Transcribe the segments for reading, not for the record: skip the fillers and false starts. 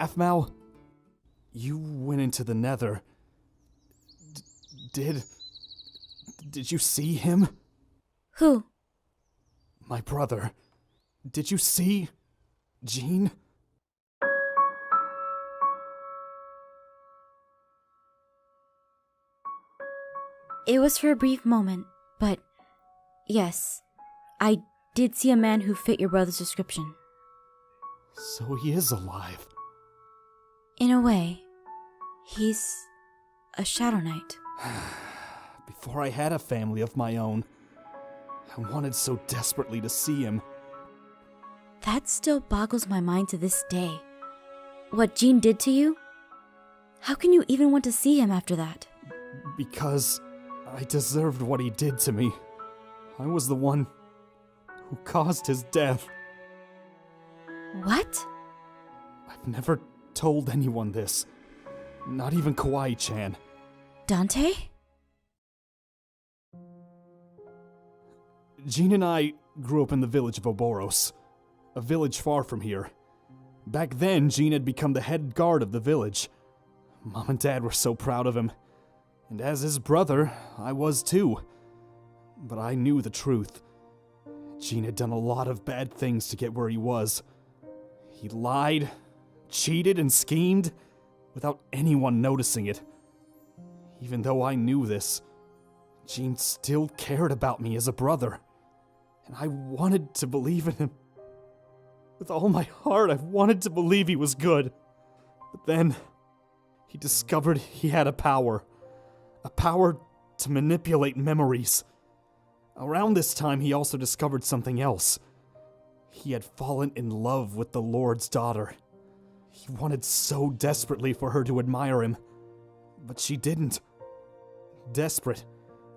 Aphmau, you went into the Nether. Did you see him? Who? My brother. Did you see Jean? It was for a brief moment, but yes, I did see a man who fit your brother's description. So he is alive. In a way, he's a Shadow Knight. Before I had a family of my own, I wanted so desperately to see him. That still boggles my mind to this day. What Jean did to you? How can you even want to see him after that? Because I deserved what he did to me. I was the one who caused his death. What? I've never told anyone this. Not even Kawaii-chan. Dante? Jean and I grew up in the village of Oboros, a village far from here. Back then, Jean had become the head guard of the village. Mom and Dad were so proud of him. And as his brother, I was too. But I knew the truth. Jean had done a lot of bad things to get where he was. He lied, cheated, and schemed without anyone noticing it. Even though I knew this, Jean still cared about me as a brother. And I wanted to believe in him. With all my heart, I wanted to believe he was good. But then, he discovered he had a power to manipulate memories. Around this time, he also discovered something else. He had fallen in love with the Lord's daughter. He wanted so desperately for her to admire him, but she didn't. Desperate,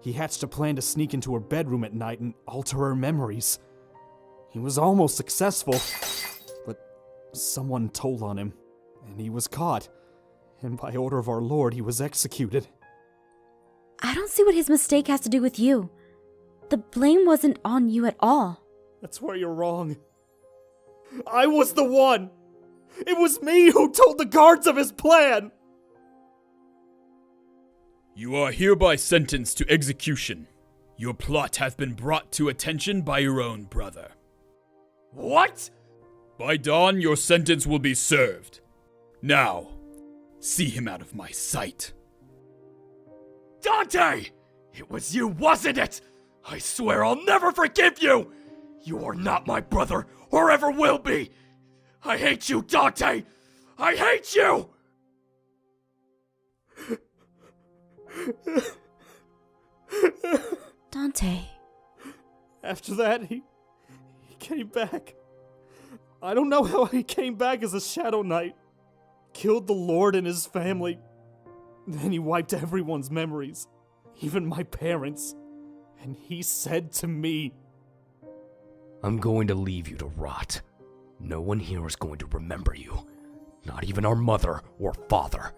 he hatched a plan to sneak into her bedroom at night and alter her memories. He was almost successful, but someone told on him, and he was caught. And by order of our Lord, he was executed. I don't see what his mistake has to do with you. The blame wasn't on you at all. That's where you're wrong. I was the one! It was me who told the guards of his plan! You are hereby sentenced to execution. Your plot has been brought to attention by your own brother. What? By dawn, your sentence will be served. Now, see him out of my sight. Dante! It was you, wasn't it? I swear I'll never forgive you! You are not my brother, or ever will be! I hate you, Dante! I hate you! Dante. After that, he came back. I don't know how he came back as a Shadow Knight. Killed the Lord and his family. Then he wiped everyone's memories. Even my parents. And he said to me, I'm going to leave you to rot. No one here is going to remember you. Not even our mother or father.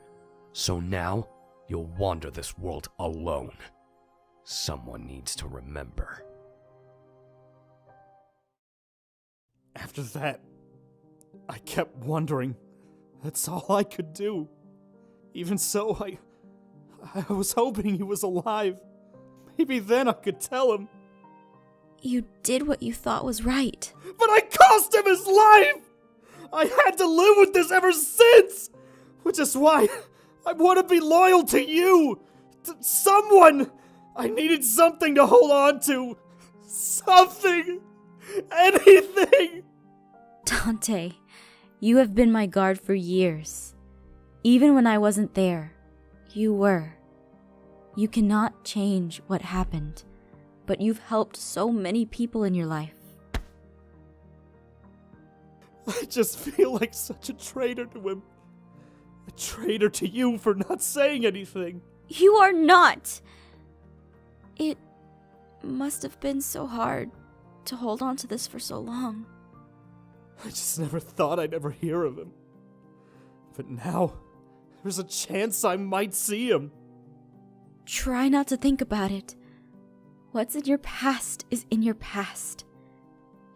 So now, you'll wander this world alone. Someone needs to remember. After that, I kept wondering. That's all I could do. Even so, I was hoping he was alive. Maybe then I could tell him. You did what you thought was right. But I cost him his life! I had to live with this ever since! Which is why I want to be loyal to you! To someone! I needed something to hold on to! Something! Anything! Dante, you have been my guard for years. Even when I wasn't there, you were. You cannot change what happened, but you've helped so many people in your life. I just feel like such a traitor to him. A traitor to you for not saying anything. You are not! It must have been so hard to hold on to this for so long. I just never thought I'd ever hear of him. But now, there's a chance I might see him. Try not to think about it. What's in your past is in your past.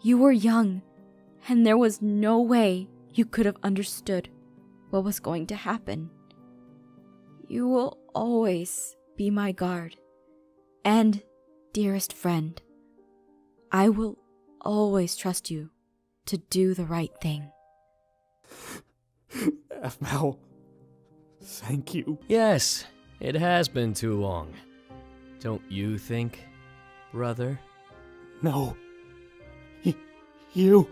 You were young, and there was no way you could have understood. what was going to happen. You will always be my guard and dearest friend. I will always trust you to do the right thing. Aphmau, thank you. Yes, it has been too long. Don't you think, brother? No. You...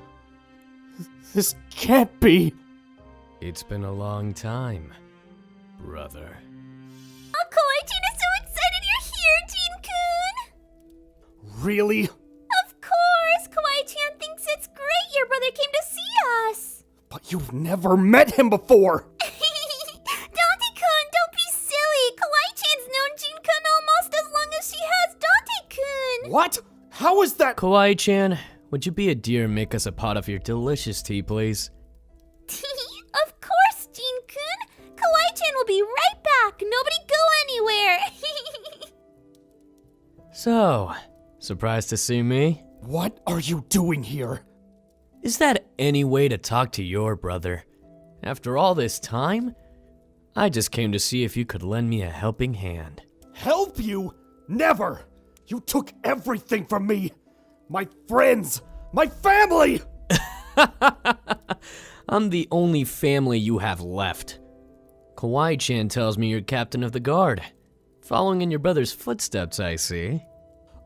This can't be. It's been a long time, brother. Oh, Kawaii-chan is so excited you're here, Jean-kun! Really? Of course! Kawaii-chan thinks it's great your brother came to see us! But you've never met him before! Dante-kun, don't be silly! Kawaii-chan's known Jean-kun almost as long as she has Dante-kun! What? How is that? Kawaii-chan, would you be a dear and make us a pot of your delicious tea, please? Of course, Jean-kun! Kawaii-chan will be right back! Nobody go anywhere! So, surprised to see me? What are you doing here? Is that any way to talk to your brother? After all this time? I just came to see if you could lend me a helping hand. Help you? Never! You took everything from me! My friends! My family! I'm the only family you have left. Kawaii-chan tells me you're captain of the guard. Following in your brother's footsteps, I see.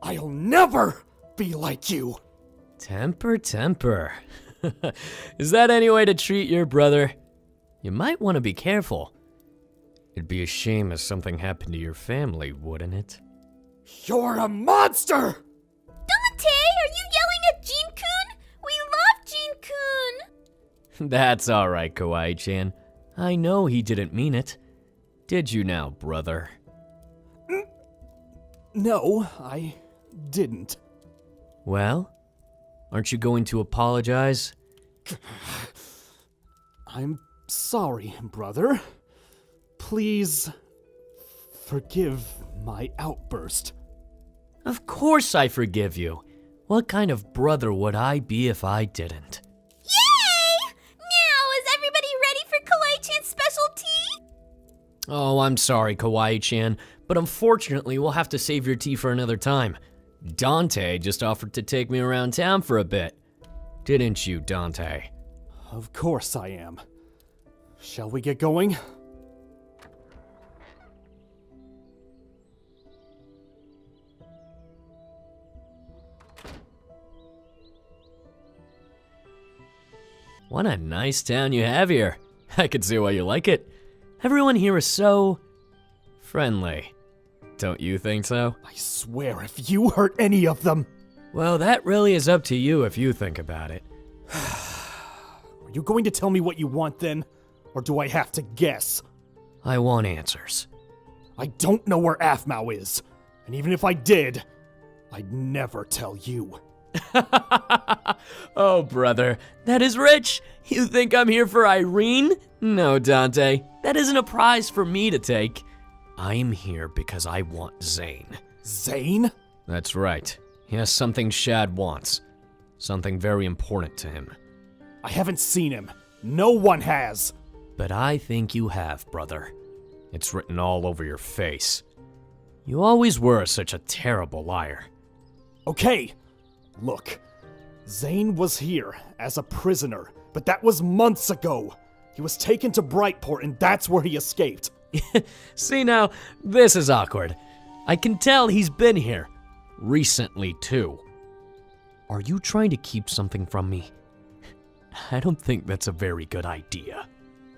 I'll never be like you! Temper, temper. Is that any way to treat your brother? You might want to be careful. It'd be a shame if something happened to your family, wouldn't it? You're a monster! Dante, are you yelling at Jean-kun? We love Jean-kun! That's alright, Kawaii-chan. I know he didn't mean it. Did you now, brother? No, I didn't. Well, aren't you going to apologize? I'm sorry, brother. Please forgive my outburst. Of course I forgive you. What kind of brother would I be if I didn't? Yay! Now, is everybody ready for Kawaii-chan's special tea? Oh, I'm sorry, Kawaii-chan, but unfortunately we'll have to save your tea for another time. Dante just offered to take me around town for a bit. Didn't you, Dante? Of course I am. Shall we get going? What a nice town you have here. I can see why you like it. Everyone here is so friendly. Don't you think so? I swear if you hurt any of them... Well, that really is up to you if you think about it. Are you going to tell me what you want then? Or do I have to guess? I want answers. I don't know where Aphmau is. And even if I did, I'd never tell you. Oh, brother, that is rich. You think I'm here for Irene? No, Dante, that isn't a prize for me to take. I'm here because I want Zane. Zane? That's right. He has something Shad wants. Something very important to him. I haven't seen him. No one has. But I think you have, brother. It's written all over your face. You always were such a terrible liar. Okay, look. Zane was here as a prisoner, but that was months ago. He was taken to Brightport and that's where he escaped. See now, this is awkward. I can tell he's been here. Recently, too. Are you trying to keep something from me? I don't think that's a very good idea.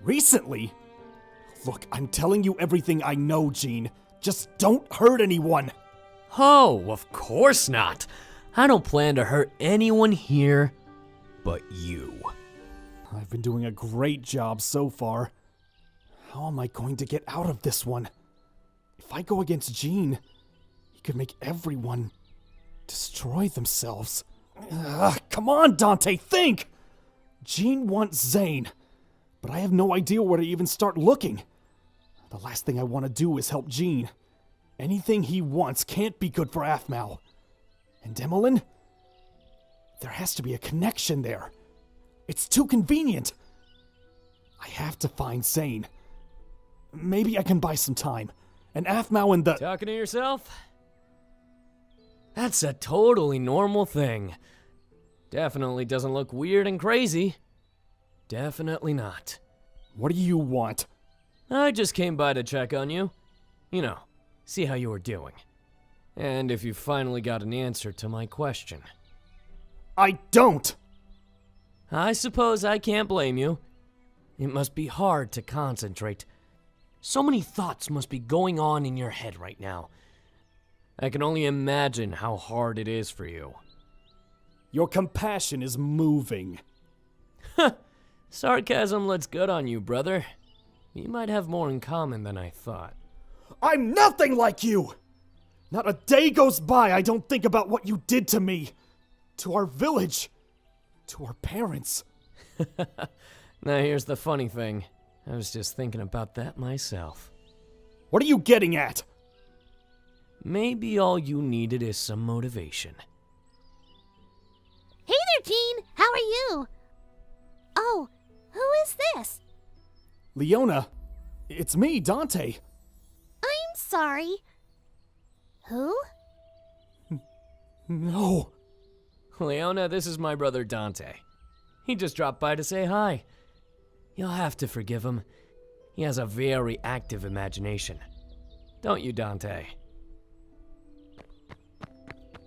Recently? Look, I'm telling you everything I know, Jean. Just don't hurt anyone. Oh, of course not. I don't plan to hurt anyone here but you. I've been doing a great job so far. How am I going to get out of this one? If I go against Jean, he could make everyone destroy themselves. Come on, Dante, think! Jean wants Zane, but I have no idea where to even start looking. The last thing I want to do is help Jean. Anything he wants can't be good for Aphmau. And Emmeline? There has to be a connection there. It's too convenient. I have to find Zane. Maybe I can buy some time. And Aphmau and the... Talking to yourself? That's a totally normal thing. Definitely doesn't look weird and crazy. Definitely not. What do you want? I just came by to check on you. You know, see how you were doing. And if you finally got an answer to my question. I don't! I suppose I can't blame you. It must be hard to concentrate. So many thoughts must be going on in your head right now. I can only imagine how hard it is for you. Your compassion is moving. Sarcasm looks good on you, brother. You might have more in common than I thought. I'm nothing like you! Not a day goes by I don't think about what you did to me. To our village. To our parents. Now here's the funny thing. I was just thinking about that myself. What are you getting at? Maybe all you needed is some motivation. Hey there, Jean. How are you? Oh, who is this? Leona, it's me, Dante. I'm sorry. Who? No. Leona, this is my brother Dante. He just dropped by to say hi. You'll have to forgive him. He has a very active imagination. Don't you, Dante?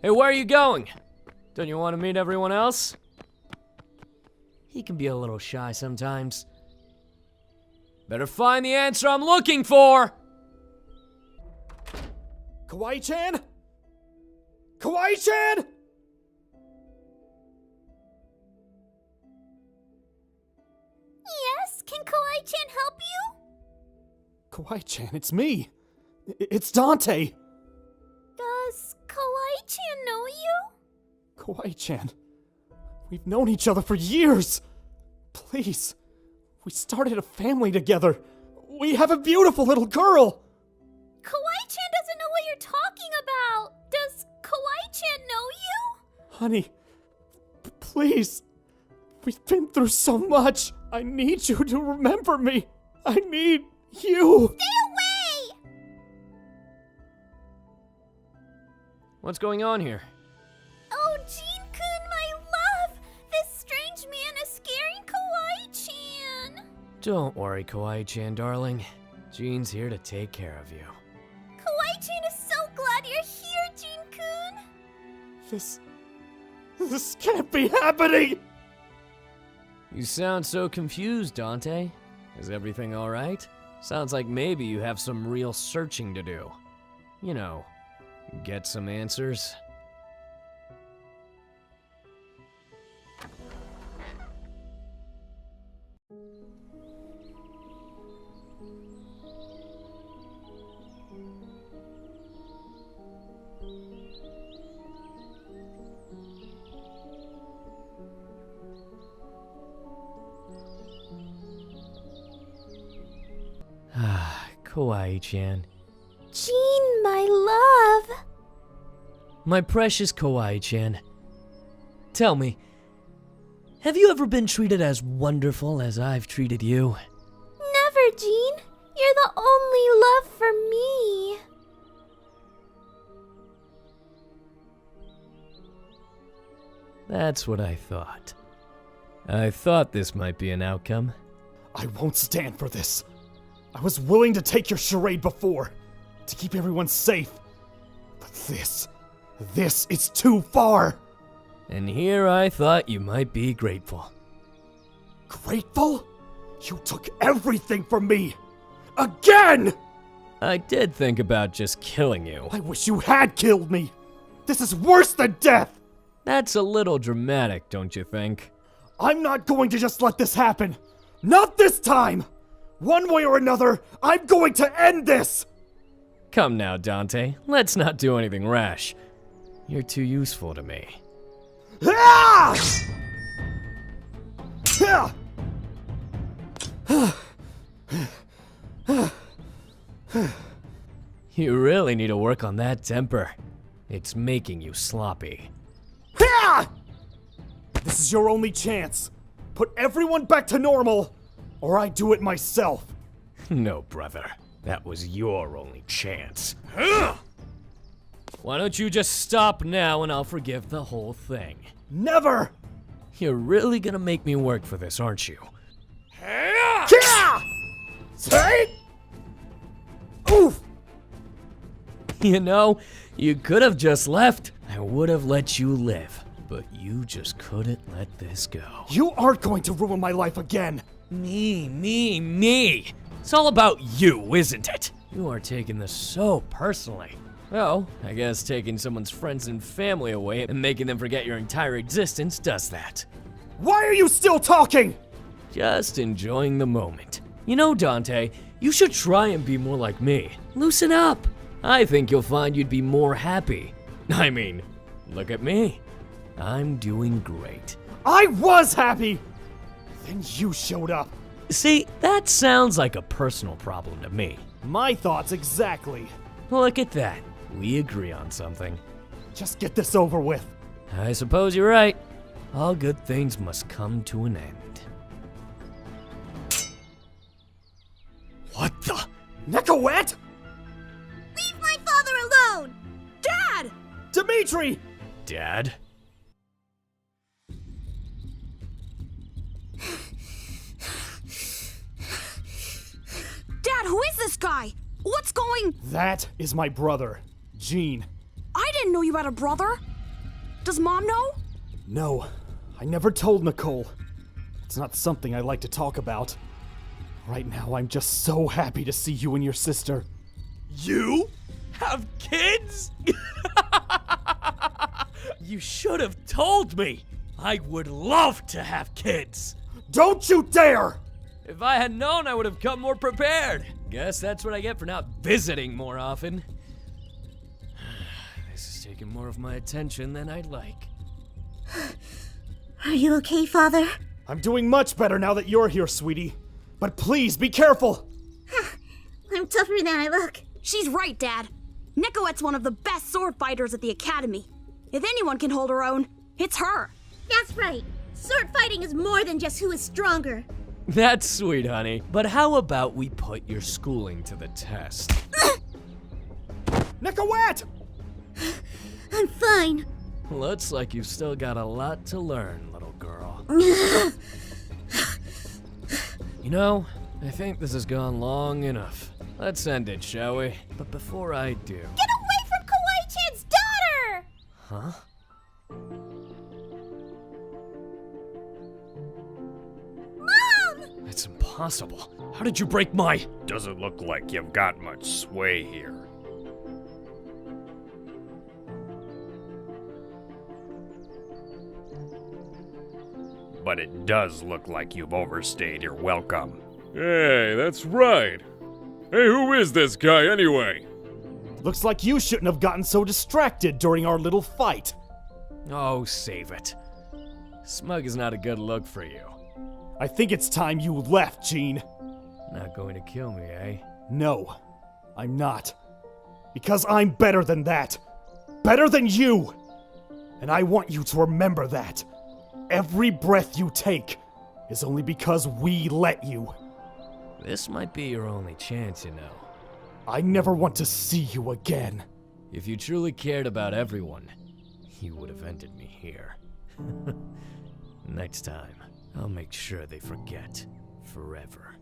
Hey, where are you going? Don't you want to meet everyone else? He can be a little shy sometimes. Better find the answer I'm looking for! Kawaii-chan? Kawaii-chan? Yes, can Kawaii-chan help you? Kawaii-chan, it's me. It's Dante. Does Kawaii-chan know you? Kawaii-chan, we've known each other for years. Please, we started a family together. We have a beautiful little girl. Kawaii-chan doesn't know what you're talking about. Does Kawaii-chan know you? Honey, please. We've been through so much. I need you to remember me. I need you. Stay away! What's going on here? Oh, Jean-kun, my love! This strange man is scaring Kawaii-chan. Don't worry, Kawaii-chan, darling. Jean's here to take care of you. Kawaii-chan is so glad you're here, Jean-kun. This can't be happening. You sound so confused, Dante. Is everything alright? Sounds like maybe you have some real searching to do. You know, get some answers. Kawaii-chan. Jean, my love. My precious Kawaii-chan. Tell me, have you ever been treated as wonderful as I've treated you? Never, Jean. You're the only love for me. That's what I thought. I thought this might be an outcome. I won't stand for this. I was willing to take your charade before, to keep everyone safe. But this is too far. And here I thought you might be grateful. Grateful? You took everything from me. Again! I did think about just killing you. I wish you had killed me. This is worse than death. That's a little dramatic, don't you think? I'm not going to just let this happen. Not this time. One way or another, I'm going to end this! Come now, Dante. Let's not do anything rash. You're too useful to me. Ah! You really need to work on that temper. It's making you sloppy. This is your only chance. Put everyone back to normal, or I do it myself. No, brother. That was your only chance. Why don't you just stop now and I'll forgive the whole thing? Never! You're really gonna make me work for this, aren't you? Say! Oof! You know, you could have just left. I would have let you live. But you just couldn't let this go. You aren't going to ruin my life again! Me. It's all about you, isn't it? You are taking this so personally. Well, I guess taking someone's friends and family away and making them forget your entire existence does that. Why are you still talking? Just enjoying the moment. You know, Dante, you should try and be more like me. Loosen up. I think you'll find you'd be more happy. I mean, look at me. I'm doing great. I was happy! Then you showed up. See, that sounds like a personal problem to me. My thoughts exactly. Look at that. We agree on something. Just get this over with. I suppose you're right. All good things must come to an end. What the? Nekowet? Leave my father alone! Dad! Dimitri! Dad? Dad, who is this guy? What's going... That is my brother, Jean. I didn't know you had a brother. Does Mom know? No, I never told Nicole. It's not something I like to talk about. Right now, I'm just so happy to see you and your sister. You have kids? You should have told me. I would love to have kids. Don't you dare! If I had known, I would have come more prepared. Guess that's what I get for not visiting more often. This is taking more of my attention than I'd like. Are you okay, Father? I'm doing much better now that you're here, sweetie. But please, be careful! I'm tougher than I look. She's right, Dad. Nekowet's one of the best sword fighters at the academy. If anyone can hold her own, it's her. That's right. Sword fighting is more than just who is stronger. That's sweet, honey. But how about we put your schooling to the test? Nekowet! I'm fine. Looks like you've still got a lot to learn, little girl. You know, I think this has gone long enough. Let's end it, shall we? But before I do... Get away from Kawaii-chan's daughter! Huh? Mom! It's impossible. How did you break my... Doesn't look like you've got much sway here. But it does look like you've overstayed your welcome. Hey, that's right. Hey, who is this guy anyway? Looks like you shouldn't have gotten so distracted during our little fight. Oh, save it. Smug is not a good look for you. I think it's time you left, Jean. Not going to kill me, eh? No, I'm not. Because I'm better than that. Better than you! And I want you to remember that. Every breath you take is only because we let you. This might be your only chance, you know. I never want to see you again. If you truly cared about everyone, you would have ended me here. Next time, I'll make sure they forget forever.